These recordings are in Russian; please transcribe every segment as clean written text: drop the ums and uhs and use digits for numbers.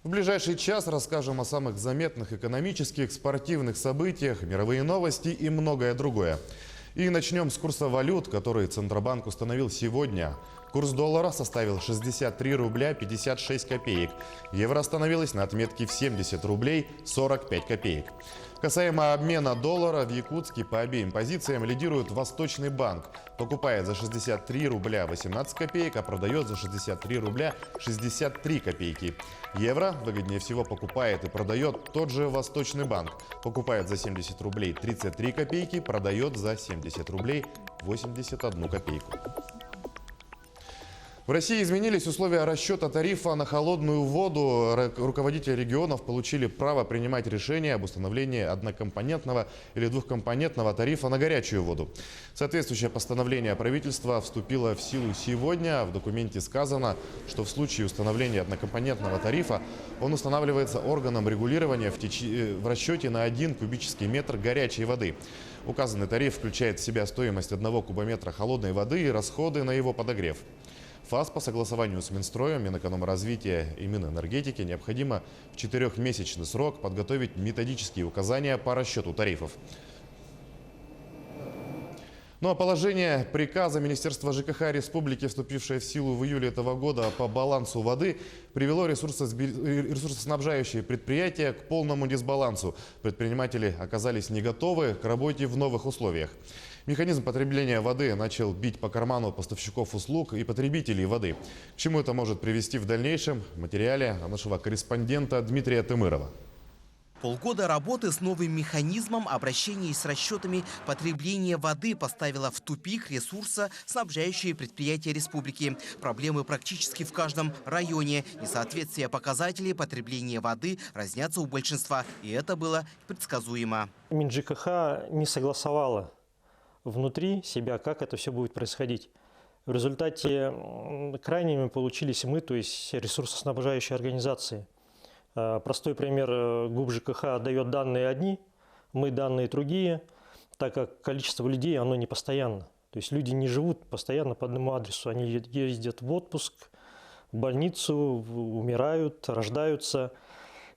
В ближайший час расскажем о самых заметных экономических, спортивных событиях, мировые новости и многое другое. И начнем с курса валют, который Центробанк установил сегодня. Курс доллара составил 63 рубля 56 копеек. Евро остановилось на отметке в 70 рублей 45 копеек. Касаемо обмена доллара, в Якутске по обеим позициям лидирует Восточный банк. Покупает за 63 рубля 18 копеек, а продает за 63 рубля 63 копейки. Евро выгоднее всего покупает и продает тот же Восточный банк. Покупает за 70 рублей 33 копейки, продает за 70 рублей 81 копейку. В России изменились условия расчета тарифа на холодную воду. Руководители регионов получили право принимать решения об установлении однокомпонентного или двухкомпонентного тарифа на горячую воду. Соответствующее постановление правительства вступило в силу сегодня. В документе сказано, что в случае установления однокомпонентного тарифа он устанавливается органом регулирования в расчете на 1 кубический метр горячей воды. Указанный тариф включает в себя стоимость 1 кубометра холодной воды и расходы на его подогрев. ФАС по согласованию с Минстроем, Минэкономразвития и Минэнергетики необходимо в 4-месячный срок подготовить методические указания по расчету тарифов. Ну а положение приказа Министерства ЖКХ Республики, вступившее в силу в июле этого года по балансу воды, привело ресурсоснабжающие предприятия к полному дисбалансу. Предприниматели оказались не готовы к работе в новых условиях. Механизм потребления воды начал бить по карману поставщиков услуг и потребителей воды. К чему это может привести в дальнейшем, в материале нашего корреспондента Дмитрия Тымырова. Полгода работы с новым механизмом обращения с расчетами потребления воды поставила в тупик ресурсоснабжающие предприятия республики. Проблемы практически в каждом районе. Несоответствие показателей потребления воды разнятся у большинства. И это было предсказуемо. МинЖКХ не согласовала внутри себя, как это все будет происходить. В результате крайними получились мы, то есть ресурсоснабжающие организации. Простой пример: ГУП ЖКХ дает данные одни, мы данные другие, так как количество людей оно не постоянно. То есть люди не живут постоянно по одному адресу, они ездят в отпуск, в больницу, умирают, рождаются.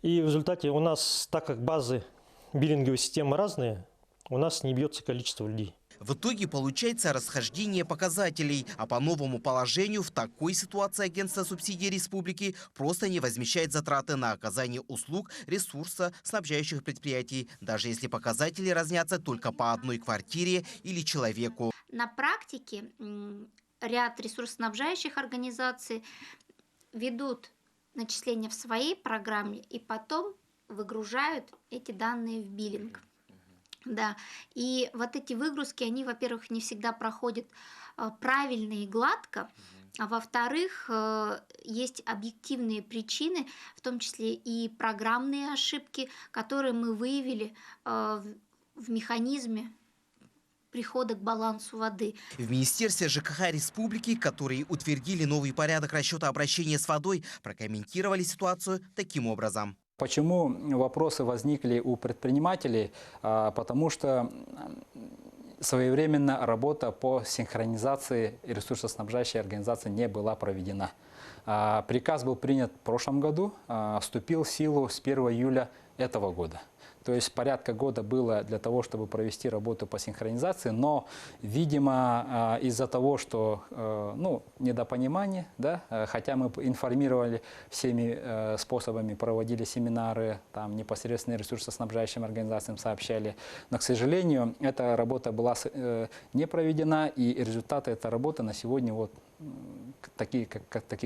И в результате у нас, так как базы биллинговой системы разные, у нас не бьется количество людей. В итоге получается расхождение показателей, а по новому положению в такой ситуации агентство субсидий республики просто не возмещает затраты на оказание услуг ресурсоснабжающих предприятий, даже если показатели разнятся только по одной квартире или человеку. На практике ряд ресурсоснабжающих организаций ведут начисления в своей программе и потом выгружают эти данные в биллинг. Да, и вот эти выгрузки, они, во-первых, не всегда проходят правильно и гладко, а во-вторых, есть объективные причины, в том числе и программные ошибки, которые мы выявили в механизме прихода к балансу воды. В Министерстве ЖКХ Республики, которые утвердили новый порядок расчета обращения с водой, прокомментировали ситуацию таким образом. Почему вопросы возникли у предпринимателей? Потому что своевременно работа по синхронизации ресурсоснабжающей организации не была проведена. Приказ был принят в прошлом году, вступил в силу с 1 июля этого года. То есть порядка года было для того, чтобы провести работу по синхронизации, но, видимо, из-за того, что недопонимание, да, хотя мы информировали всеми способами, проводили семинары, там непосредственно ресурсоснабжающим организациям сообщали, но, к сожалению, эта работа была не проведена, и результаты этой работы на сегодня вот такие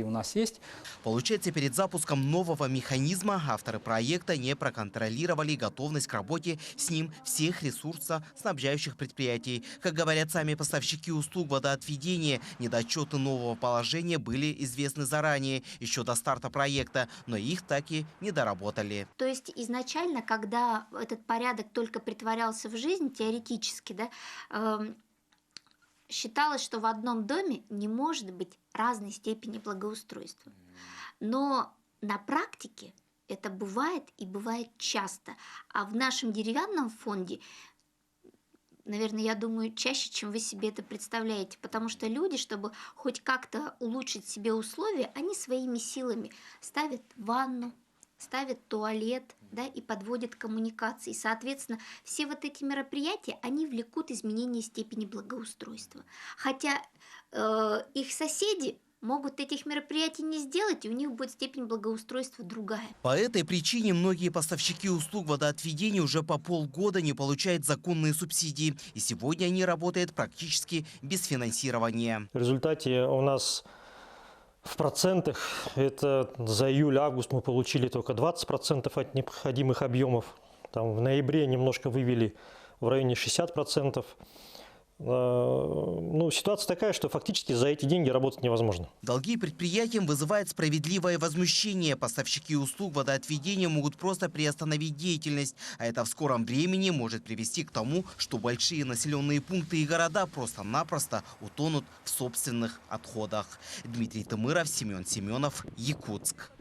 у нас есть. Получается, перед запуском нового механизма авторы проекта не проконтролировали готовность к работе с ним всех ресурсоснабжающих предприятий. Как говорят сами поставщики услуг водоотведения, недочеты нового положения были известны заранее, еще до старта проекта, но их так и не доработали. То есть изначально, когда этот порядок только притворялся в жизнь, теоретически, да, считалось, что в одном доме не может быть разной степени благоустройства. Но на практике это бывает и бывает часто. А в нашем деревянном фонде, наверное, я думаю, чаще, чем вы себе это представляете. Потому что люди, чтобы хоть как-то улучшить себе условия, они своими силами ставят ванну, ставят туалет, да, и подводят коммуникации. Соответственно, все вот эти мероприятия, они влекут изменение степени благоустройства. Хотя их соседи могут этих мероприятий не сделать, и у них будет степень благоустройства другая. По этой причине многие поставщики услуг водоотведения уже по полгода не получают законные субсидии. И сегодня они работают практически без финансирования. В результате у нас в процентах, это за июль-август мы получили только 20% от необходимых объемов. Там в ноябре немножко вывели в районе 60%. Ну, ситуация такая, что фактически за эти деньги работать невозможно. Долги предприятиям вызывают справедливое возмущение. Поставщики услуг водоотведения могут просто приостановить деятельность. А это в скором времени может привести к тому, что большие населенные пункты и города просто-напросто утонут в собственных отходах. Дмитрий Тымыров, Семен Семенов, Якутск.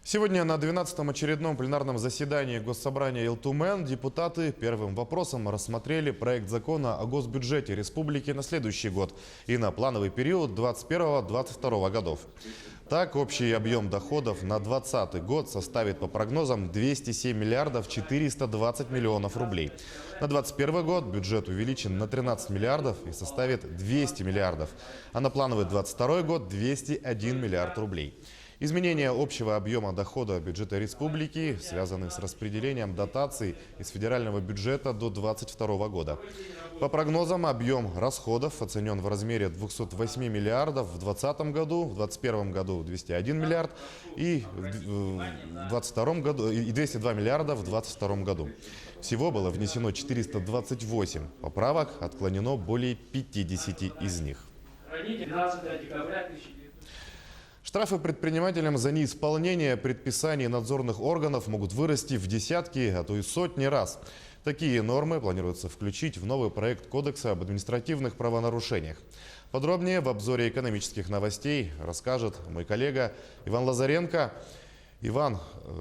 Сегодня на 12-м очередном пленарном заседании Госсобрания Илтумен депутаты первым вопросом рассмотрели проект закона о госбюджете республики на следующий год и на плановый период 2021-2022 годов. Так, общий объем доходов на 2020 год составит по прогнозам 207 миллиардов 420 миллионов рублей. На 2021 год бюджет увеличен на 13 миллиардов и составит 200 миллиардов, а на плановый 2022 год 201 миллиард рублей. Изменения общего объема дохода бюджета республики связаны с распределением дотаций из федерального бюджета до 2022 года. По прогнозам, объем расходов оценен в размере 208 миллиардов в 2020 году, в 2021 году 201 миллиард и в 2022 году и 202 миллиарда в 2022 году. Всего было внесено 428 поправок, отклонено более 50 из них. Штрафы предпринимателям за неисполнение предписаний надзорных органов могут вырасти в десятки, а то и сотни раз. Такие нормы планируется включить в новый проект Кодекса об административных правонарушениях. Подробнее в обзоре экономических новостей расскажет мой коллега Иван Лазаренко. Иван,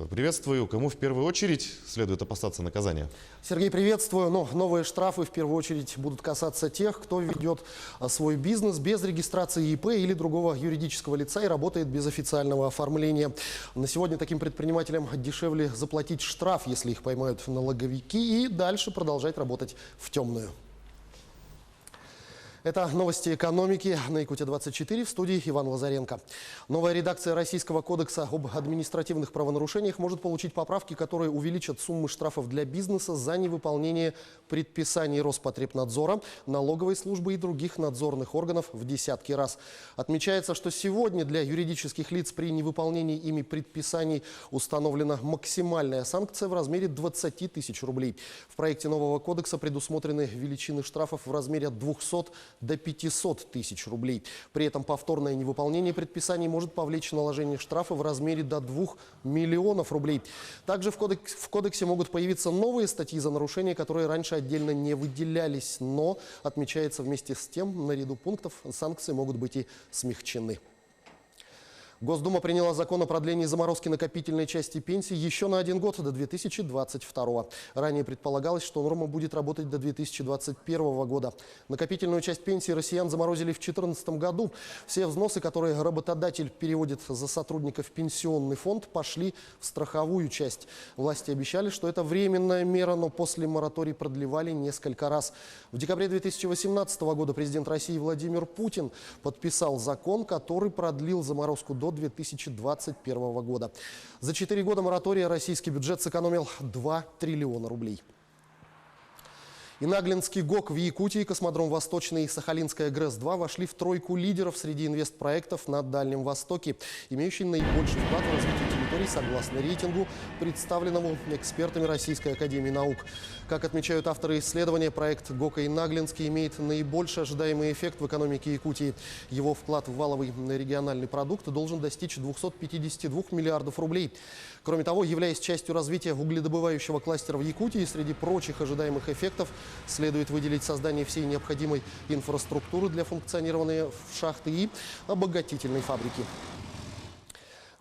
приветствую. Кому в первую очередь следует опасаться наказания? Сергей, приветствую. Новые штрафы в первую очередь будут касаться тех, кто ведет свой бизнес без регистрации ИП или другого юридического лица и работает без официального оформления. На сегодня таким предпринимателям дешевле заплатить штраф, если их поймают налоговики, и дальше продолжать работать в темную. Это новости экономики на Якутия-24, в студии Иван Лазаренко. Новая редакция Российского кодекса об административных правонарушениях может получить поправки, которые увеличат суммы штрафов для бизнеса за невыполнение предписаний Роспотребнадзора, налоговой службы и других надзорных органов в десятки раз. Отмечается, что сегодня для юридических лиц при невыполнении ими предписаний установлена максимальная санкция в размере 20 тысяч рублей. В проекте нового кодекса предусмотрены величины штрафов в размере от 200 до 500 тысяч рублей. При этом повторное невыполнение предписаний может повлечь наложение штрафа в размере до 2 миллионов рублей. Также в кодексе могут появиться новые статьи за нарушения, которые раньше отдельно не выделялись. Но, отмечается, вместе с тем, наряду пунктов санкции могут быть и смягчены. Госдума приняла закон о продлении заморозки накопительной части пенсии еще на 1 год, до 2022. Ранее предполагалось, что норма будет работать до 2021 года. Накопительную часть пенсии россиян заморозили в 2014 году. Все взносы, которые работодатель переводит за сотрудников в пенсионный фонд, пошли в страховую часть. Власти обещали, что это временная мера, но после мораторий продлевали несколько раз. В декабре 2018 года президент России Владимир Путин подписал закон, который продлил заморозку до 2021 года. За 4 года моратория российский бюджет сэкономил 2 триллиона рублей. Инаглинский ГОК в Якутии, космодром Восточный и Сахалинская ГРЭС-2 вошли в тройку лидеров среди инвестпроектов на Дальнем Востоке, имеющий наибольший вклад в развитие территорий согласно рейтингу, представленному экспертами Российской академии наук. Как отмечают авторы исследования, проект ГОКа Инаглинский имеет наибольший ожидаемый эффект в экономике Якутии. Его вклад в валовый региональный продукт должен достичь 252 миллиардов рублей. Кроме того, являясь частью развития угледобывающего кластера в Якутии, среди прочих ожидаемых эффектов следует выделить создание всей необходимой инфраструктуры для функционирования шахты и обогатительной фабрики.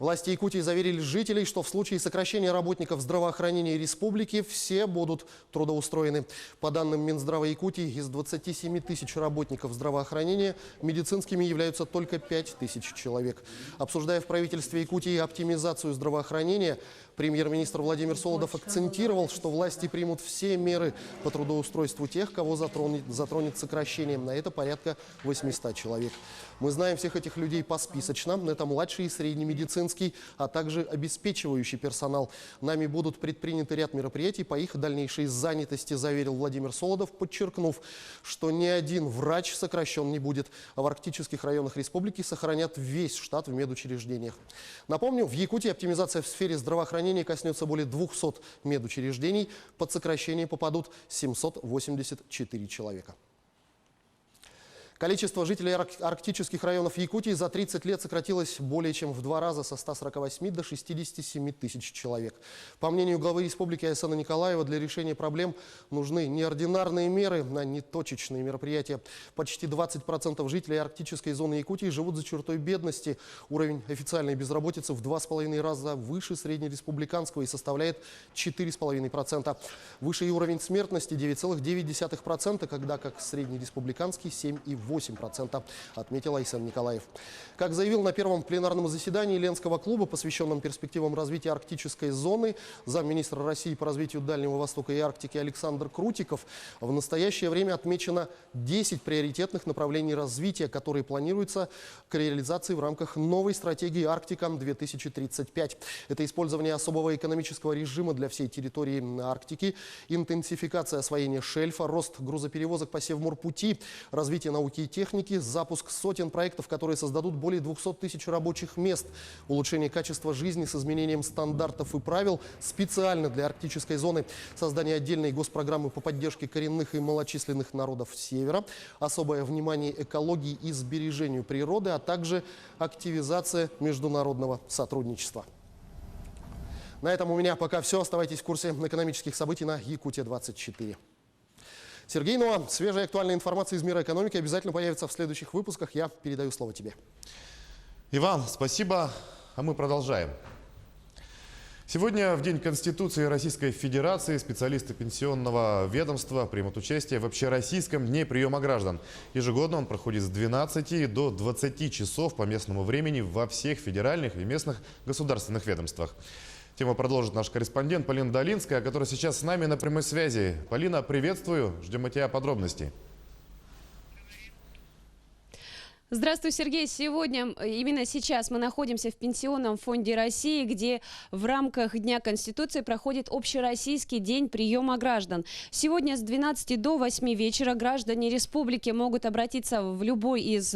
Власти Якутии заверили жителей, что в случае сокращения работников здравоохранения республики все будут трудоустроены. По данным Минздрава Якутии, из 27 тысяч работников здравоохранения медицинскими являются только 5 тысяч человек. Обсуждая в правительстве Якутии оптимизацию здравоохранения, премьер-министр Владимир Солодов акцентировал, что власти примут все меры по трудоустройству тех, кого затронет сокращение. На это порядка 800 человек. Мы знаем всех этих людей посписочно. Это младший и средний медицинский, а также обеспечивающий персонал. Нами будут предприняты ряд мероприятий по их дальнейшей занятости, заверил Владимир Солодов, подчеркнув, что ни один врач сокращен не будет. А в арктических районах республики сохранят весь штат в медучреждениях. Напомню, в Якутии оптимизация в сфере здравоохранения коснется более 200 медучреждений. Под сокращение попадут 784 человека. Количество жителей арктических районов Якутии за 30 лет сократилось более чем в 2 раза, со 148 до 67 тысяч человек. По мнению главы республики Айсена Николаева, для решения проблем нужны неординарные меры, а не точечные мероприятия. Почти 20% жителей арктической зоны Якутии живут за чертой бедности. Уровень официальной безработицы в 2,5 раза выше среднереспубликанского и составляет 4,5%. Выше и уровень смертности 9,9%, когда как среднереспубликанский 7,8%, отметил Айсен Николаев. Как заявил на первом пленарном заседании Ленского клуба, посвященном перспективам развития арктической зоны, замминистра России по развитию Дальнего Востока и Арктики Александр Крутиков, в настоящее время отмечено 10 приоритетных направлений развития, которые планируются к реализации в рамках новой стратегии «Арктика-2035». Это использование особого экономического режима для всей территории Арктики, интенсификация освоения шельфа, рост грузоперевозок по Севморпути, развитие науки и техники, запуск сотен проектов, которые создадут более 200 тысяч рабочих мест, улучшение качества жизни с изменением стандартов и правил специально для арктической зоны, создание отдельной госпрограммы по поддержке коренных и малочисленных народов Севера, особое внимание экологии и сбережению природы, а также активизация международного сотрудничества. На этом у меня пока все. Оставайтесь в курсе экономических событий на Якутия-24. Сергей Нова, свежая актуальная информация из мира экономики обязательно появится в следующих выпусках. Я передаю слово тебе. Иван, спасибо. А мы продолжаем. Сегодня, в День Конституции Российской Федерации, специалисты пенсионного ведомства примут участие в общероссийском дне приема граждан. Ежегодно он проходит с 12 до 20 часов по местному времени во всех федеральных и местных государственных ведомствах. Тему продолжит наш корреспондент Полина Долинская, которая сейчас с нами на прямой связи. Полина, приветствую. Ждем от тебя подробностей. Здравствуй, Сергей. Именно сейчас мы находимся в Пенсионном фонде России, где в рамках Дня Конституции проходит общероссийский день приема граждан. Сегодня с 12 до 8 вечера граждане республики могут обратиться в любой из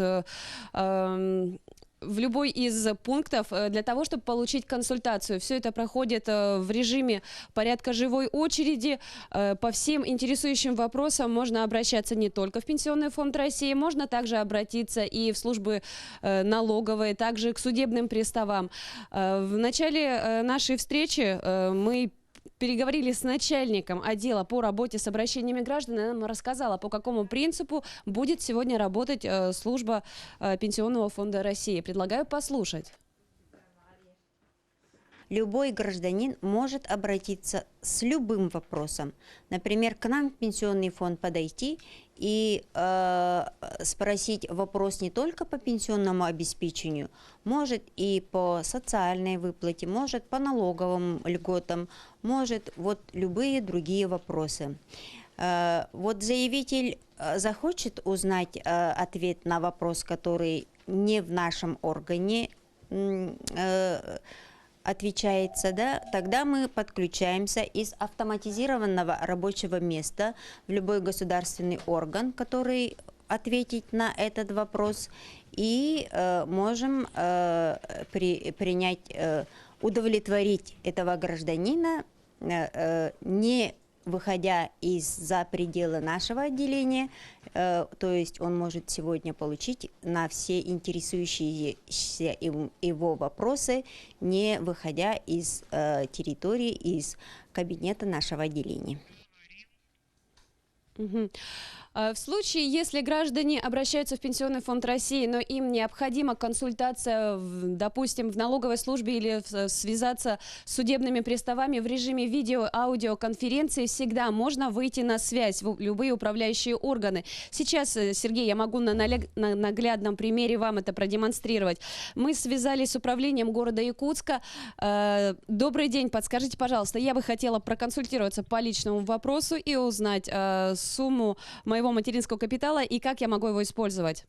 пунктов для того, чтобы получить консультацию. Все это проходит в режиме порядка живой очереди. По всем интересующим вопросам можно обращаться не только в Пенсионный фонд России, можно также обратиться и в службы налоговые, также к судебным приставам. В начале нашей встречи мы переговорили с начальником отдела по работе с обращениями граждан, и она нам рассказала, по какому принципу будет сегодня работать служба Пенсионного фонда России. Предлагаю послушать. Любой гражданин может обратиться с любым вопросом. Например, к нам в Пенсионный фонд подойти и спросить вопрос не только по пенсионному обеспечению, может и по социальной выплате, может по налоговым льготам, может вот любые другие вопросы. Вот заявитель захочет узнать ответ на вопрос, который не в нашем органе отвечается, да, тогда мы подключаемся из автоматизированного рабочего места в любой государственный орган, который ответить на этот вопрос, и можем удовлетворить этого гражданина, не выходя за пределы нашего отделения, то есть он может сегодня получить на все интересующиеся его вопросы, не выходя из территории, из кабинета нашего отделения. В случае, если граждане обращаются в Пенсионный фонд России, но им необходима консультация, допустим, в налоговой службе или связаться с судебными приставами в режиме видео-аудиоконференции, всегда можно выйти на связь в любые управляющие органы. Сейчас, Сергей, я могу на наглядном примере вам это продемонстрировать. Мы связались с управлением города Якутска. Добрый день, подскажите, пожалуйста, я бы хотела проконсультироваться по личному вопросу и узнать сумму моего материнского капитала и как я могу его использовать.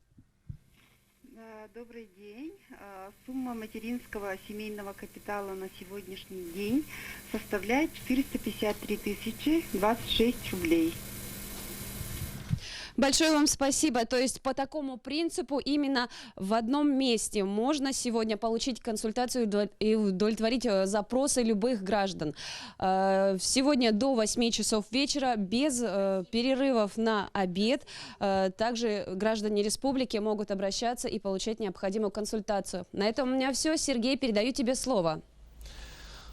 Добрый день. Сумма материнского семейного капитала на сегодняшний день составляет 453 026 рублей. Большое вам спасибо. То есть по такому принципу именно в одном месте можно сегодня получить консультацию и удовлетворить запросы любых граждан. Сегодня до 8 часов вечера без перерывов на обед. Также граждане республики могут обращаться и получать необходимую консультацию. На этом у меня все. Сергей, передаю тебе слово.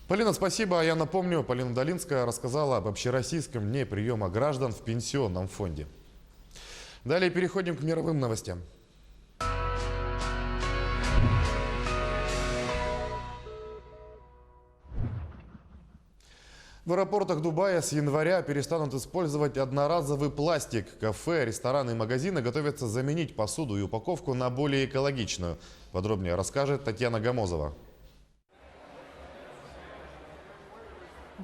Полина, спасибо. Я напомню, Полина Долинская рассказала об общероссийском дне приема граждан в Пенсионном фонде. Далее переходим к мировым новостям. В аэропортах Дубая с января перестанут использовать одноразовый пластик. Кафе, рестораны и магазины готовятся заменить посуду и упаковку на более экологичную. Подробнее расскажет Татьяна Гамозова.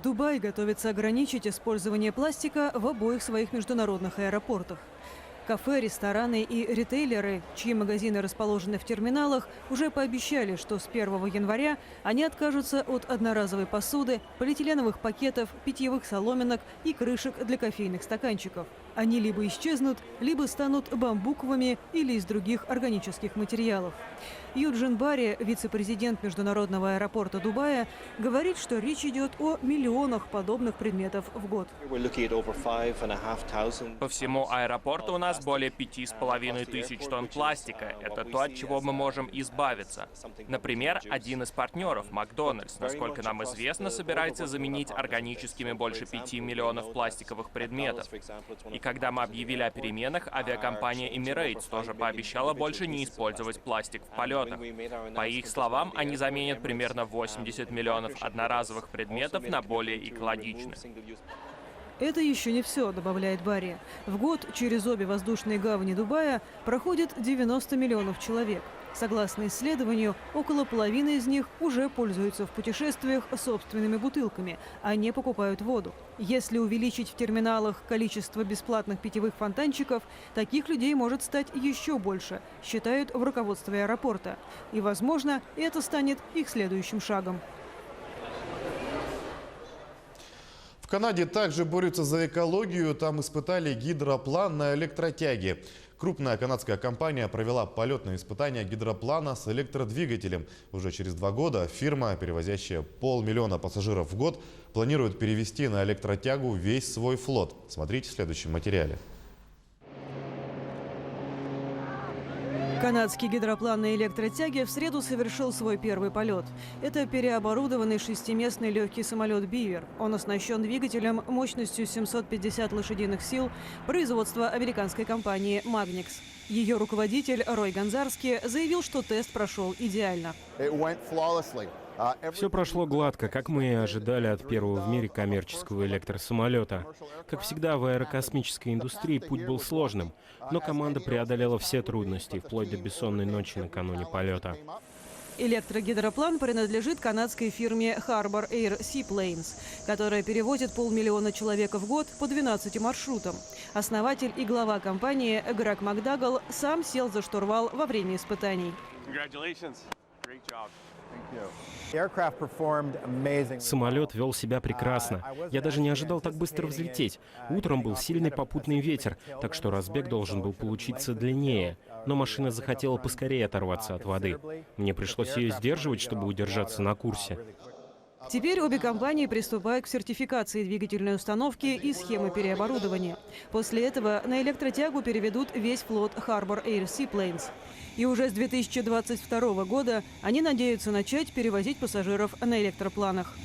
Дубай готовится ограничить использование пластика в обоих своих международных аэропортах. Кафе, рестораны и ритейлеры, чьи магазины расположены в терминалах, уже пообещали, что с 1 января они откажутся от одноразовой посуды, полиэтиленовых пакетов, питьевых соломинок и крышек для кофейных стаканчиков. Они либо исчезнут, либо станут бамбуковыми или из других органических материалов. Юджин Барри, вице-президент Международного аэропорта Дубая, говорит, что речь идет о миллионах подобных предметов в год. По всему аэропорту у нас более 5500 тонн пластика. Это то, от чего мы можем избавиться. Например, один из партнеров, Макдональдс, насколько нам известно, собирается заменить органическими больше 5 миллионов пластиковых предметов. И когда мы объявили о переменах, авиакомпания Emirates тоже пообещала больше не использовать пластик в полетах. По их словам, они заменят примерно 80 миллионов одноразовых предметов на более экологичные. Это еще не все, добавляет Барри. В год через обе воздушные гавани Дубая проходит 90 миллионов человек. Согласно исследованию, около половины из них уже пользуются в путешествиях собственными бутылками, а не покупают воду. Если увеличить в терминалах количество бесплатных питьевых фонтанчиков, таких людей может стать еще больше, считают в руководстве аэропорта. И, возможно, это станет их следующим шагом. В Канаде также борются за экологию. Там испытали гидроплан на электротяге. Крупная канадская компания провела полетные испытания гидроплана с электродвигателем. Уже через 2 года фирма, перевозящая 500 000 пассажиров в год, планирует перевести на электротягу весь свой флот. Смотрите в следующем материале. Канадский гидроплан на электротяге в среду совершил свой первый полет. Это переоборудованный 6-местный легкий самолет «Бивер». Он оснащен двигателем мощностью 750 лошадиных сил производства американской компании «Magnex». Ее руководитель Рой Гонзарский заявил, что тест прошел идеально. Все прошло гладко, как мы и ожидали от первого в мире коммерческого электросамолета. Как всегда, в аэрокосмической индустрии путь был сложным, но команда преодолела все трудности, вплоть до бессонной ночи накануне полета. Электрогидроплан принадлежит канадской фирме Harbor Air Seaplanes, которая перевозит 500 000 человек в год по 12 маршрутам. Основатель и глава компании Грег Макдагал сам сел за штурвал во время испытаний. Самолет вел себя прекрасно. Я даже не ожидал так быстро взлететь. Утром был сильный попутный ветер, так что разбег должен был получиться длиннее. Но машина захотела поскорее оторваться от воды. Мне пришлось ее сдерживать, чтобы удержаться на курсе. Теперь обе компании приступают к сертификации двигательной установки и схемы переоборудования. После этого на электротягу переведут весь флот Harbor Air Seaplanes. И уже с 2022 года они надеются начать перевозить пассажиров на электропланах.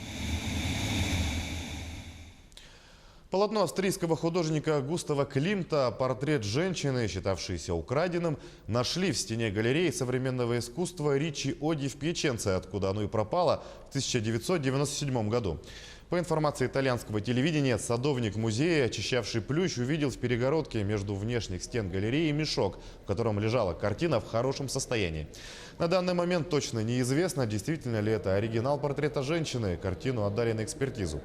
Полотно австрийского художника Густава Климта «Портрет женщины», считавшийся украденным, нашли в стене галереи современного искусства Ричи Оди в Пьяченце, откуда оно и пропало в 1997 году. По информации итальянского телевидения, садовник музея, очищавший плющ, увидел в перегородке между внешних стен галереи мешок, в котором лежала картина в хорошем состоянии. На данный момент точно неизвестно, действительно ли это оригинал портрета женщины. Картину отдали на экспертизу.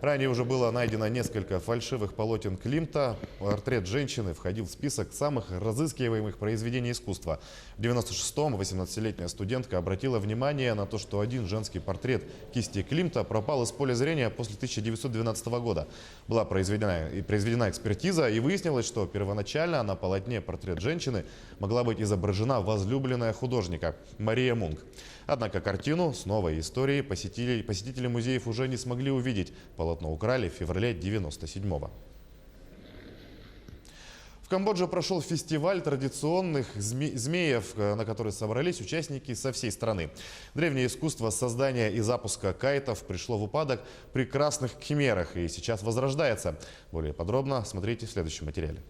Ранее уже было найдено несколько фальшивых полотен Климта. Портрет женщины входил в список самых разыскиваемых произведений искусства. В 1996-м 18-летняя студентка обратила внимание на то, что один женский портрет кисти Климта пропал из поля зрения после 1912 года. Была произведена экспертиза, и выяснилось, что первоначально на полотне «Портрет женщины» могла быть изображена возлюбленная художника Мария Мунк. Однако картину с новой историей посетители музеев уже не смогли увидеть. Полотно украли в феврале 1997-го. В Камбодже прошел фестиваль традиционных змеев, на который собрались участники со всей страны. Древнее искусство создания и запуска кайтов пришло в упадок при красных химерах и сейчас возрождается. Более подробно смотрите в следующем материале.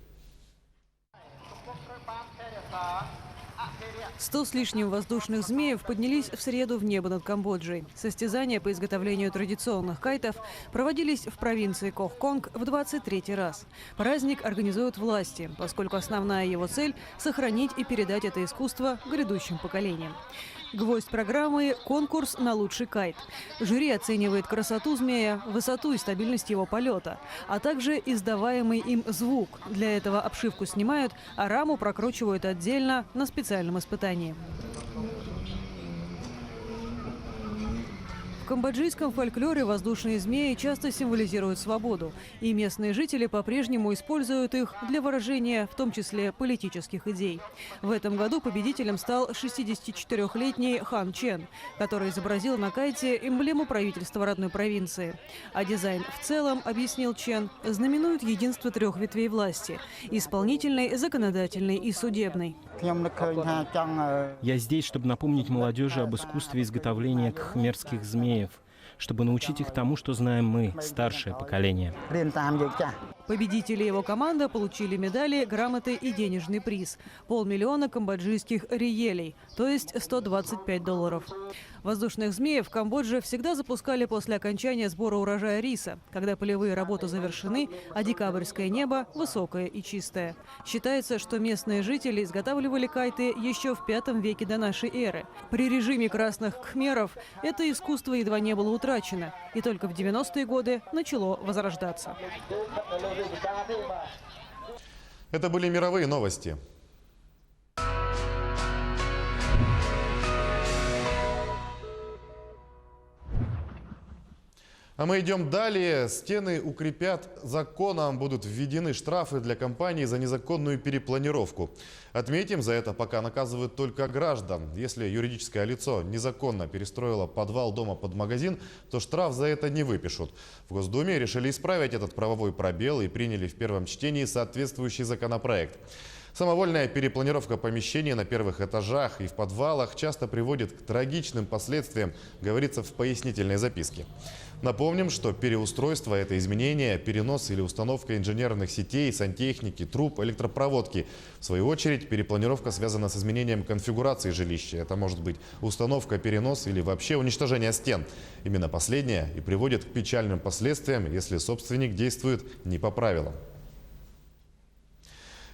100 с лишним воздушных змеев поднялись в среду в небо над Камбоджей. Состязания по изготовлению традиционных кайтов проводились в провинции Кохконг в 23-й раз. Праздник организуют власти, поскольку основная его цель – сохранить и передать это искусство грядущим поколениям. Гвоздь программы – конкурс на лучший кайт. Жюри оценивает красоту змея, высоту и стабильность его полета, а также издаваемый им звук. Для этого обшивку снимают, а раму прокручивают отдельно на специальном испытании. В камбоджийском фольклоре воздушные змеи часто символизируют свободу, и местные жители по-прежнему используют их для выражения, в том числе политических идей. В этом году победителем стал 64-летний Хан Чен, который изобразил на кайте эмблему правительства родной провинции. А дизайн в целом, объяснил Чен, знаменует единство трех ветвей власти – исполнительной, законодательной и судебной. Я здесь, чтобы напомнить молодежи об искусстве изготовления кхмерских змеев, чтобы научить их тому, что знаем мы, старшее поколение. Победители и его команда получили медали, грамоты и денежный приз – $500 000 камбоджийских риелей, то есть $125. Воздушных змеев в Камбодже всегда запускали после окончания сбора урожая риса, когда полевые работы завершены, а декабрьское небо высокое и чистое. Считается, что местные жители изготавливали кайты еще в V веке до нашей эры. При режиме красных кхмеров это искусство едва не было утрачено, и только в 90-е годы начало возрождаться. Это были мировые новости. А мы идем далее. Стены укрепят законом, будут введены штрафы для компаний за незаконную перепланировку. Отметим, за это пока наказывают только граждан. Если юридическое лицо незаконно перестроило подвал дома под магазин, то штраф за это не выпишут. В Госдуме решили исправить этот правовой пробел и приняли в первом чтении соответствующий законопроект. Самовольная перепланировка помещений на первых этажах и в подвалах часто приводит к трагичным последствиям, говорится в пояснительной записке. Напомним, что переустройство – это изменение, перенос или установка инженерных сетей, сантехники, труб, электропроводки. В свою очередь, перепланировка связана с изменением конфигурации жилища. Это может быть установка, перенос или вообще уничтожение стен. Именно последнее и приводит к печальным последствиям, если собственник действует не по правилам.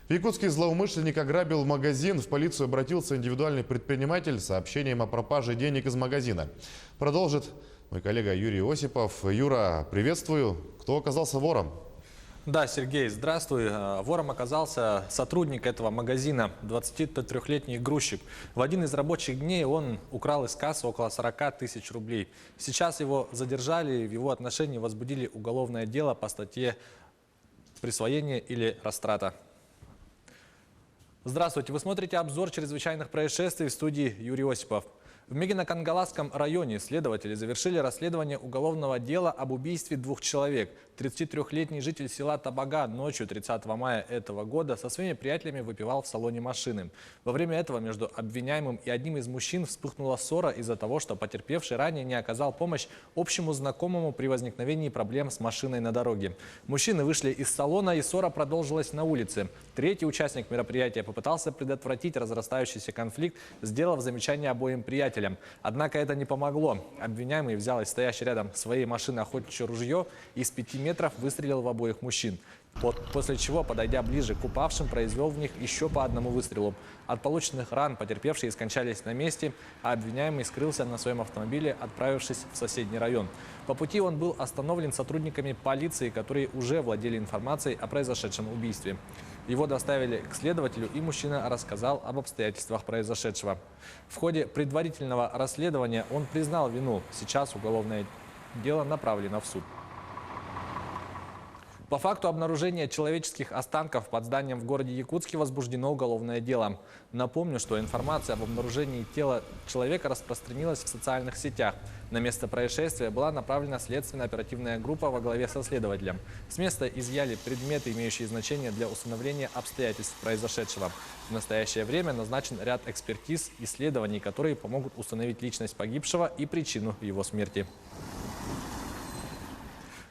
В Якутске злоумышленник ограбил магазин. В полицию обратился индивидуальный предприниматель с сообщением о пропаже денег из магазина. Продолжит мой коллега Юрий Осипов. Юра, приветствую. Кто оказался вором? Да, Сергей, здравствуй. Вором оказался сотрудник этого магазина, 23-летний грузчик. В один из рабочих дней он украл из кассы около 40 тысяч рублей. Сейчас его задержали, в его отношении возбудили уголовное дело по статье «Присвоение или растрата». Здравствуйте, вы смотрите обзор чрезвычайных происшествий, в студии Юрий Осипов. В Мегино-Кангаласском районе следователи завершили расследование уголовного дела об убийстве 2 человек. 33-летний житель села Табага ночью 30 мая этого года со своими приятелями выпивал в салоне машины. Во время этого между обвиняемым и одним из мужчин вспыхнула ссора из-за того, что потерпевший ранее не оказал помощь общему знакомому при возникновении проблем с машиной на дороге. Мужчины вышли из салона, и ссора продолжилась на улице. Третий участник мероприятия попытался предотвратить разрастающийся конфликт, сделав замечание обоим приятелям. Однако это не помогло. Обвиняемый взял из стоящей рядом своей машины охотничье ружье и с 5 метров выстрелил в обоих мужчин. После чего, подойдя ближе к упавшим, произвел в них еще по одному выстрелу. От полученных ран потерпевшие скончались на месте, а обвиняемый скрылся на своем автомобиле, отправившись в соседний район. По пути он был остановлен сотрудниками полиции, которые уже владели информацией о произошедшем убийстве. Его доставили к следователю, и мужчина рассказал об обстоятельствах произошедшего. В ходе предварительного расследования он признал вину. Сейчас уголовное дело направлено в суд. По факту обнаружения человеческих останков под зданием в городе Якутске возбуждено уголовное дело. Напомню, что информация об обнаружении тела человека распространилась в социальных сетях. На место происшествия была направлена следственно-оперативная группа во главе со следователем. С места изъяли предметы, имеющие значение для установления обстоятельств произошедшего. В настоящее время назначен ряд экспертиз, исследований, которые помогут установить личность погибшего и причину его смерти.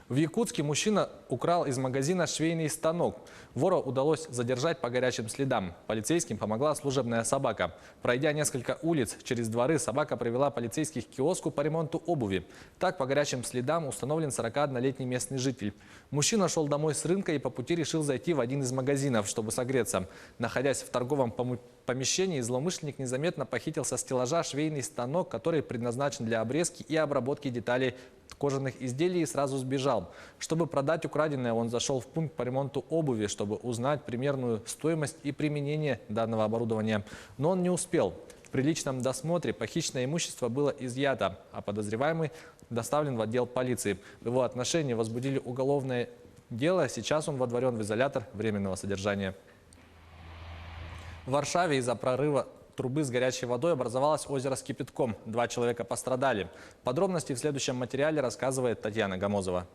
В Якутске мужчина украл из магазина швейный станок. Вора удалось задержать по горячим следам. Полицейским помогла служебная собака. Пройдя несколько улиц через дворы, собака привела полицейских к киоску по ремонту обуви. Так, по горячим следам установлен 41-летний местный житель. Мужчина шел домой с рынка и по пути решил зайти в один из магазинов, чтобы согреться. Находясь в торговом помещении, злоумышленник незаметно похитил со стеллажа швейный станок, который предназначен для обрезки и обработки деталей кожаных изделий, и сразу сбежал. Чтобы продать украденное, он зашел в пункт по ремонту обуви, чтобы узнать примерную стоимость и применение данного оборудования. Но он не успел. При личном досмотре похищенное имущество было изъято, а подозреваемый доставлен в отдел полиции. В его отношении возбудили уголовное дело. Сейчас он водворен в изолятор временного содержания. В Варшаве из-за прорыва трубы с горячей водой образовалось озеро с кипятком. 2 человека пострадали. Подробности в следующем материале рассказывает Татьяна Гамозова.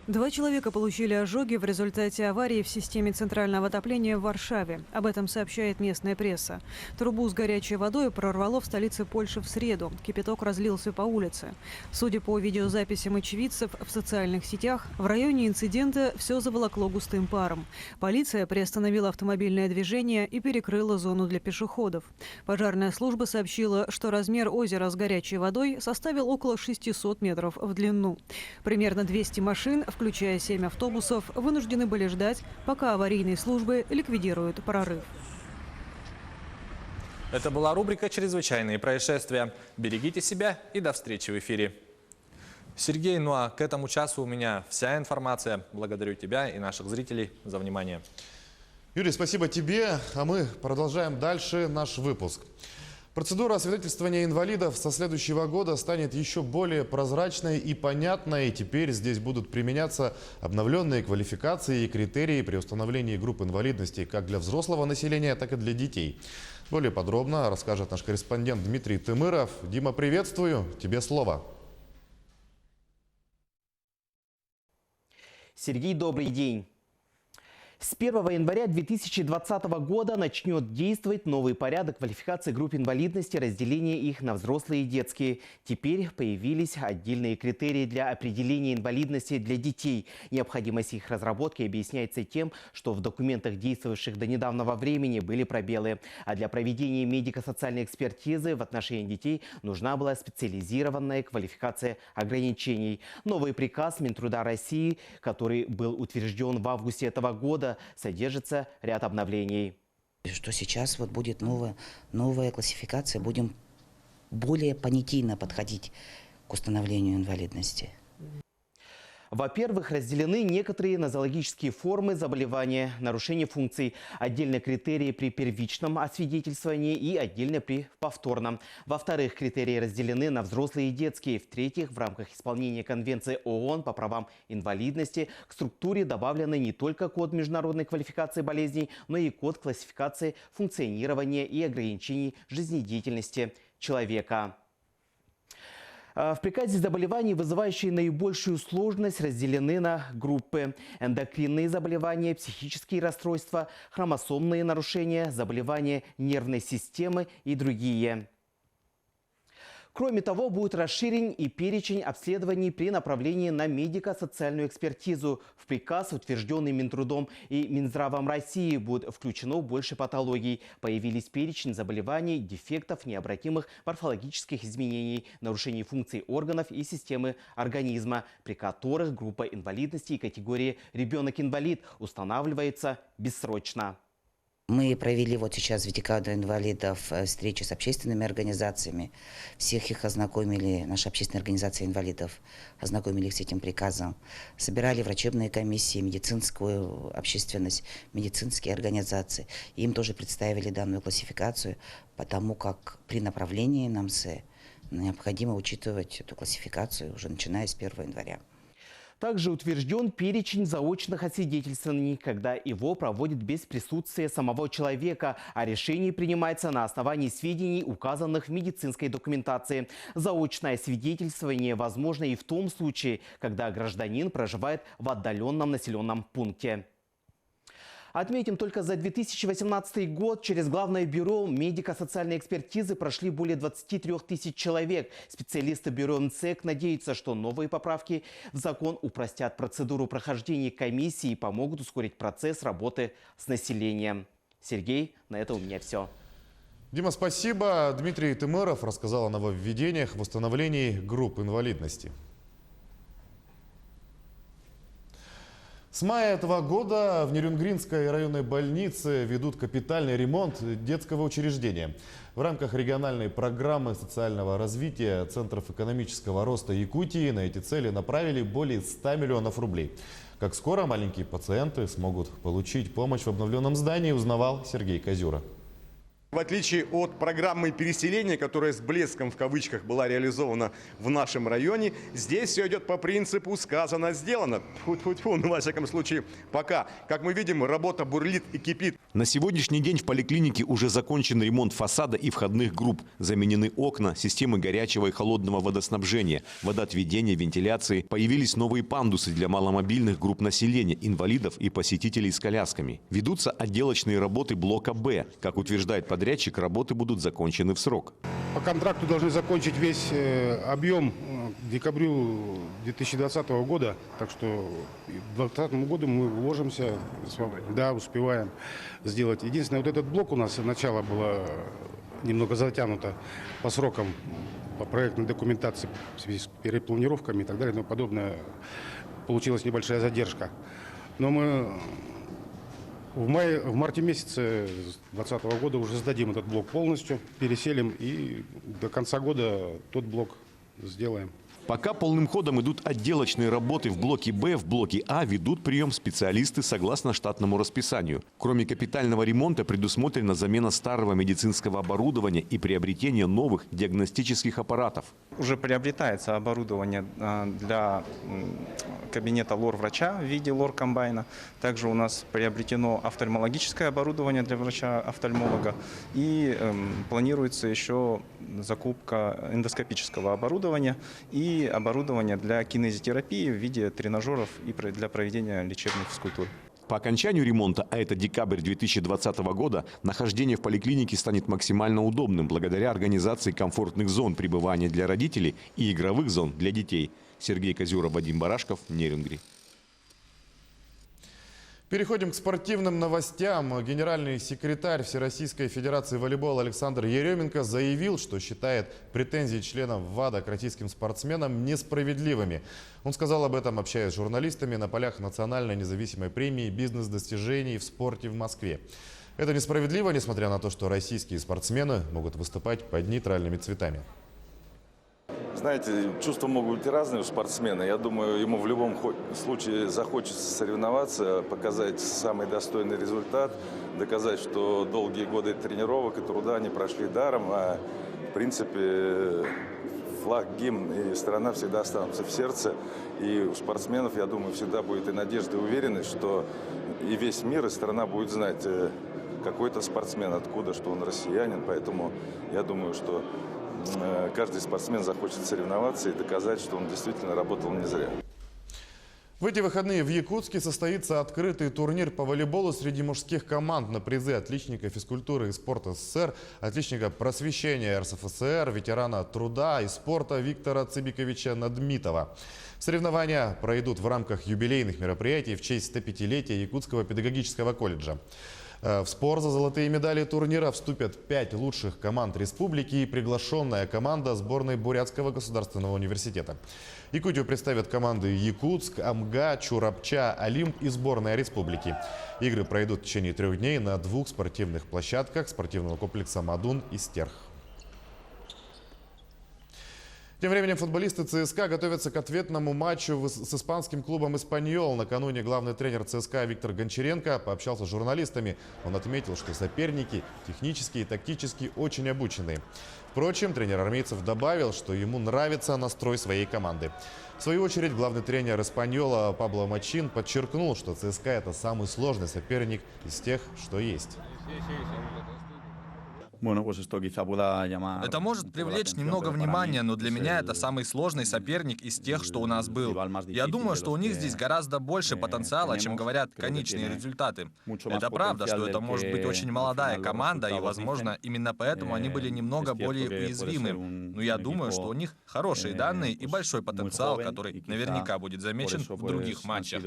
2 человека получили ожоги в результате аварии в системе центрального отопления в Варшаве. Об этом сообщает местная пресса. Трубу с горячей водой прорвало в столице Польши в среду. Кипяток разлился по улице. Судя по видеозаписям очевидцев в социальных сетях, в районе инцидента все заволокло густым паром. Полиция приостановила автомобильное движение и перекрыла зону для пешеходов. Пожарная служба сообщила, что размер озера с горячей водой составил около 600 метров в длину. Примерно 200 машин, включая 7 автобусов, вынуждены были ждать, пока аварийные службы ликвидируют прорыв. Это была рубрика «Чрезвычайные происшествия». Берегите себя и до встречи в эфире. Сергей, ну а к этому часу у меня вся информация. Благодарю тебя и наших зрителей за внимание. Юрий, спасибо тебе, а мы продолжаем дальше наш выпуск. Процедура освидетельствования инвалидов со следующего года станет еще более прозрачной и понятной. Теперь здесь будут применяться обновленные квалификации и критерии при установлении групп инвалидности как для взрослого населения, так и для детей. Более подробно расскажет наш корреспондент Дмитрий Тымыров. Дима, приветствую. Тебе слово. Сергей, добрый день. С 1 января 2020 года начнет действовать новый порядок квалификации групп инвалидности, разделения их на взрослые и детские. Теперь появились отдельные критерии для определения инвалидности для детей. Необходимость их разработки объясняется тем, что в документах, действовавших до недавнего времени, были пробелы. А для проведения медико-социальной экспертизы в отношении детей нужна была специализированная квалификация ограничений. Новый приказ Минтруда России, который был утвержден в августе этого года, содержится ряд обновлений. Что сейчас вот будет новая классификация, будем более понятийно подходить к установлению инвалидности. Во-первых, разделены некоторые нозологические формы заболевания, нарушение функций, отдельные критерии при первичном освидетельствовании и отдельно при повторном. Во-вторых, критерии разделены на взрослые и детские. В-третьих, в рамках исполнения Конвенции ООН по правам инвалидности к структуре добавлены не только код международной квалификации болезней, но и код классификации функционирования и ограничений жизнедеятельности человека. В приказе заболеваний, вызывающие наибольшую сложность, разделены на группы: эндокринные заболевания, психические расстройства, хромосомные нарушения, заболевания нервной системы и другие. Кроме того, будет расширен и перечень обследований при направлении на медико-социальную экспертизу. В приказ, утвержденный Минтрудом и Минздравом России, будет включено больше патологий. Появились перечень заболеваний, дефектов, необратимых морфологических изменений, нарушений функций органов и системы организма, при которых группа инвалидности и категории «ребенок-инвалид» устанавливается бессрочно. Мы провели вот сейчас в декаду инвалидов встречи с общественными организациями. Всех их ознакомили, наша общественная организация инвалидов, ознакомили их с этим приказом. Собирали врачебные комиссии, медицинскую общественность, медицинские организации. Им тоже представили данную классификацию, потому как при направлении на МСЭ необходимо учитывать эту классификацию уже начиная с 1 января. Также утвержден перечень заочных освидетельствований, когда его проводят без присутствия самого человека, а решение принимается на основании сведений, указанных в медицинской документации. Заочное освидетельствование возможно и в том случае, когда гражданин проживает в отдаленном населенном пункте. Отметим, только за 2018 год через Главное бюро медико-социальной экспертизы прошли более 23 тысяч человек. Специалисты бюро МСЭК надеются, что новые поправки в закон упростят процедуру прохождения комиссии и помогут ускорить процесс работы с населением. Сергей, на это у меня все. Дима, спасибо. Дмитрий Тымыров рассказал о нововведениях в восстановлении групп инвалидности. С мая этого года в Нерюнгринской районной больнице ведут капитальный ремонт детского учреждения. В рамках региональной программы социального развития Центров экономического роста Якутии на эти цели направили более 100 миллионов рублей. Как скоро маленькие пациенты смогут получить помощь в обновленном здании, узнавал Сергей Козюра. В отличие от программы переселения, которая с блеском в кавычках была реализована в нашем районе, здесь все идет по принципу «сказано, сделано». Тьфу-тьфу-тьфу, ну, во всяком случае, пока. Как мы видим, работа бурлит и кипит. На сегодняшний день в поликлинике уже закончен ремонт фасада и входных групп. Заменены окна, системы горячего и холодного водоснабжения, водоотведения, вентиляции. Появились новые пандусы для маломобильных групп населения, инвалидов и посетителей с колясками. Ведутся отделочные работы блока «Б». Как утверждает подрядчик, работы будут закончены в срок. По контракту должны закончить весь объем к декабрю 2020 года. Так что к 2020 году мы вложимся, да, успеваем сделать. Единственное, вот этот блок у нас начало было немного затянуто по срокам, по проектной документации, в связи с перепланировками и так далее и тому подобное. Получилась небольшая задержка. Но мы в марте месяце 2020 года уже сдадим этот блок полностью, переселим и до конца года тот блок сделаем. Пока полным ходом идут отделочные работы в блоке «Б», в блоке «А» ведут прием специалисты согласно штатному расписанию. Кроме капитального ремонта предусмотрена замена старого медицинского оборудования и приобретение новых диагностических аппаратов. Уже приобретается оборудование для кабинета лор-врача в виде лор-комбайна. Также у нас приобретено офтальмологическое оборудование для врача-офтальмолога. И планируется еще закупка эндоскопического оборудования и оборудование для кинезитерапии в виде тренажеров и для проведения лечебных физкультур. По окончанию ремонта, а это декабрь 2020 года, нахождение в поликлинике станет максимально удобным благодаря организации комфортных зон пребывания для родителей и игровых зон для детей. Сергей Козюра, Вадим Барашков, Нерюнгри. Переходим к спортивным новостям. Генеральный секретарь Всероссийской Федерации волейбола Александр Еременко заявил, что считает претензии членов ВАДА к российским спортсменам несправедливыми. Он сказал об этом, общаясь с журналистами на полях национальной независимой премии «Бизнес-достижений в спорте» в Москве. Это несправедливо, несмотря на то, что российские спортсмены могут выступать под нейтральными цветами. Знаете, чувства могут быть разные у спортсмена. Я думаю, ему в любом случае захочется соревноваться, показать самый достойный результат, доказать, что долгие годы тренировок и труда не прошли даром, а в принципе флаг, гимн и страна всегда останутся в сердце. И у спортсменов, я думаю, всегда будет и надежда, и уверенность, что и весь мир, и страна будет знать, какой-то спортсмен, откуда, что он россиянин. Поэтому я думаю, что каждый спортсмен захочет соревноваться и доказать, что он действительно работал не зря. В эти выходные в Якутске состоится открытый турнир по волейболу среди мужских команд на призы отличника физкультуры и спорта СССР, отличника просвещения РСФСР, ветерана труда и спорта Виктора Цыбиковича Надмитова. Соревнования пройдут в рамках юбилейных мероприятий в честь 105-летия Якутского педагогического колледжа. В спор за золотые медали турнира вступят 5 лучших команд республики и приглашенная команда сборной Бурятского государственного университета. Якутию представят команды Якутск, Амга, Чурапча, Олимп и сборная республики. Игры пройдут в течение 3 дней на 2 спортивных площадках спортивного комплекса «Мадун» и «Стерх». Тем временем футболисты ЦСКА готовятся к ответному матчу с испанским клубом «Эспаньол». Накануне главный тренер ЦСКА Виктор Гончаренко пообщался с журналистами. Он отметил, что соперники технически и тактически очень обучены. Впрочем, тренер армейцев добавил, что ему нравится настрой своей команды. В свою очередь, главный тренер «Эспаньола» Пабло Мачин подчеркнул, что ЦСКА – это самый сложный соперник из тех, что есть. Это может привлечь немного внимания, но для меня это самый сложный соперник из тех, что у нас был. Я думаю, что у них здесь гораздо больше потенциала, чем говорят конечные результаты. Это правда, что это может быть очень молодая команда, и, возможно, именно поэтому они были немного более уязвимы. Но я думаю, что у них хорошие данные и большой потенциал, который наверняка будет замечен в других матчах.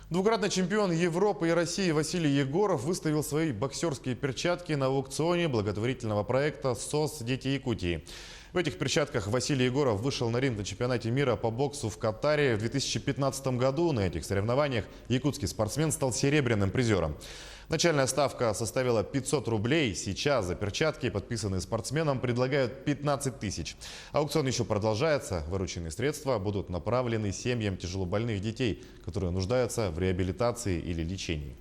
Двукратный чемпион Европы и России Василий Егоров выставил свои боксерские перчатки на аукционе благотворительного проекта «СОС. Дети Якутии». В этих перчатках Василий Егоров вышел на ринг на чемпионате мира по боксу в Катаре в 2015 году. На этих соревнованиях якутский спортсмен стал серебряным призером. Начальная ставка составила 500 рублей. Сейчас за перчатки, подписанные спортсменом, предлагают 15 тысяч. Аукцион еще продолжается. Вырученные средства будут направлены семьям тяжелобольных детей, которые нуждаются в реабилитации или лечении.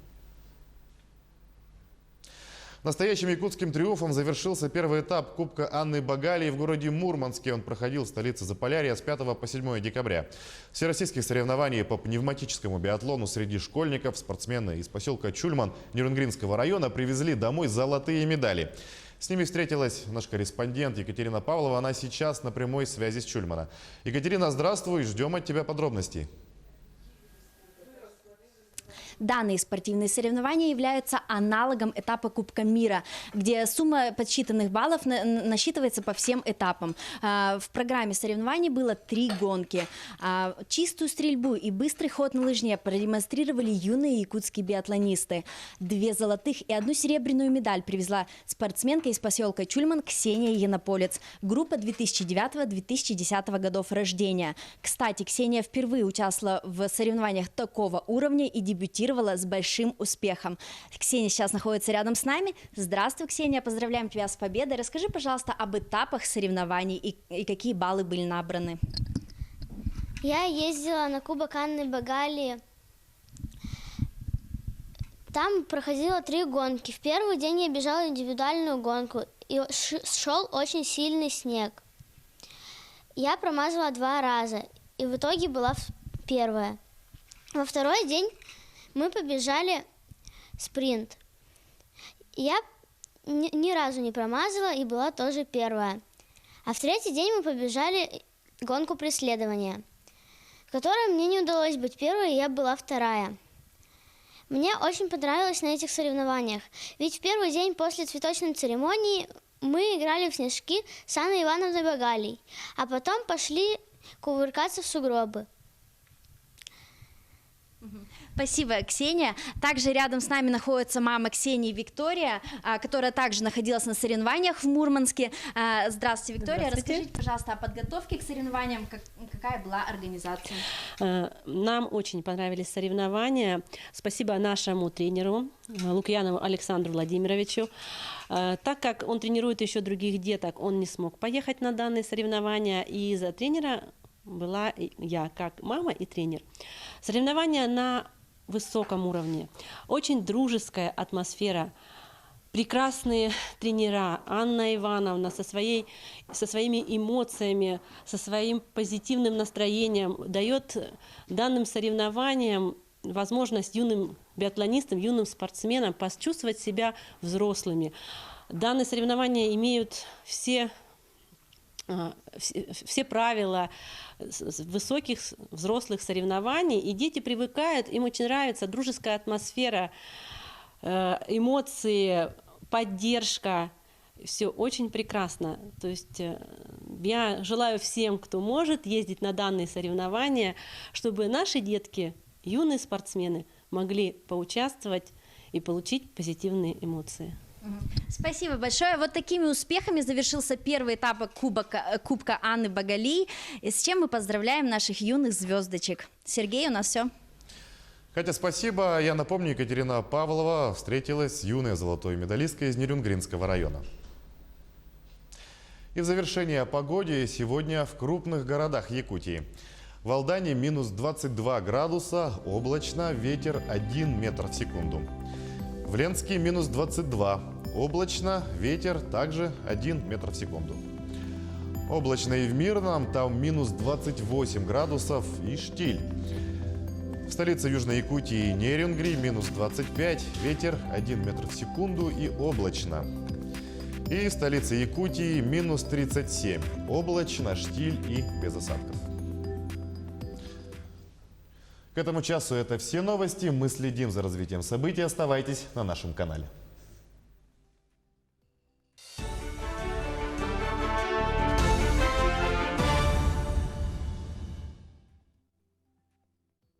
Настоящим якутским триумфом завершился первый этап Кубка Анны Багалии в городе Мурманске. Он проходил в столице Заполярья с 5 по 7 декабря. Всероссийских соревнований по пневматическому биатлону среди школьников спортсмены из поселка Чульман Нюрнгринского района привезли домой золотые медали. С ними встретилась наш корреспондент Екатерина Павлова. Она сейчас на прямой связи с Чульмана. Екатерина, здравствуй, ждем от тебя подробностей. Данные спортивные соревнования являются аналогом этапа Кубка мира, где сумма подсчитанных баллов насчитывается по всем этапам. В программе соревнований было 3 гонки. Чистую стрельбу и быстрый ход на лыжне продемонстрировали юные якутские биатлонисты. 2 золотых и 1 серебряную медаль привезла спортсменка из поселка Чульман Ксения Янополец. Группа 2009-2010 годов рождения. Кстати, Ксения впервые участвовала в соревнованиях такого уровня и дебютировала с большим успехом. Ксения сейчас находится рядом с нами. Здравствуй, Ксения, поздравляем тебя с победой. Расскажи, пожалуйста, об этапах соревнований и какие баллы были набраны. Я ездила на Кубок Анны Багалии. Там проходило 3 гонки. В первый день я бежала индивидуальную гонку, и шел очень сильный снег. Я промазала 2 раза, и в итоге была первая. Во второй день мы побежали спринт. Я ни разу не промазала и была тоже первая. А в 3-й день мы побежали гонку преследования, в которой мне не удалось быть первой, и я была 2-я. Мне очень понравилось на этих соревнованиях, ведь в первый день после цветочной церемонии мы играли в снежки с Анной Ивановной Багалией, а потом пошли кувыркаться в сугробы. Спасибо, Ксения. Также рядом с нами находится мама Ксении Виктория, которая также находилась на соревнованиях в Мурманске. Здравствуйте, Виктория. Здравствуйте. Расскажите, пожалуйста, о подготовке к соревнованиям, какая была организация? Нам очень понравились соревнования. Спасибо нашему тренеру Лукьянову Александру Владимировичу. Так как он тренирует еще других деток, он не смог поехать на данные соревнования, и за тренера была я, как мама и тренер. Соревнования на высоком уровне, очень дружеская атмосфера, прекрасные тренера. Анна Ивановна со своими эмоциями, со своим позитивным настроением дает данным соревнованиям возможность юным биатлонистам, юным спортсменам почувствовать себя взрослыми. Данные соревнования имеют все правила высоких взрослых соревнований, и дети привыкают, им очень нравится дружеская атмосфера, эмоции, поддержка. Все очень прекрасно. То есть я желаю всем, кто может, ездить на данные соревнования, чтобы наши детки, юные спортсмены, могли поучаствовать и получить позитивные эмоции. Спасибо большое. Вот такими успехами завершился первый этап Кубка Анны Багалии, с чем мы поздравляем наших юных звездочек. Сергей, у нас все. Катя, спасибо. Я напомню, Екатерина Павлова встретилась с юной золотой медалисткой из Нерюнгринского района. И в завершение о погоде сегодня в крупных городах Якутии. В Алдане минус 22 градуса, облачно, ветер 1 метр в секунду. В Ленске минус 22, облачно, ветер также 1 метр в секунду. Облачно и в Мирном, там минус 28 градусов и штиль. В столице Южной Якутии Нерюнгри минус 25, ветер 1 метр в секунду и облачно. И в столице Якутии минус 37, облачно, штиль и без осадков. К этому часу это все новости. Мы следим за развитием событий. Оставайтесь на нашем канале.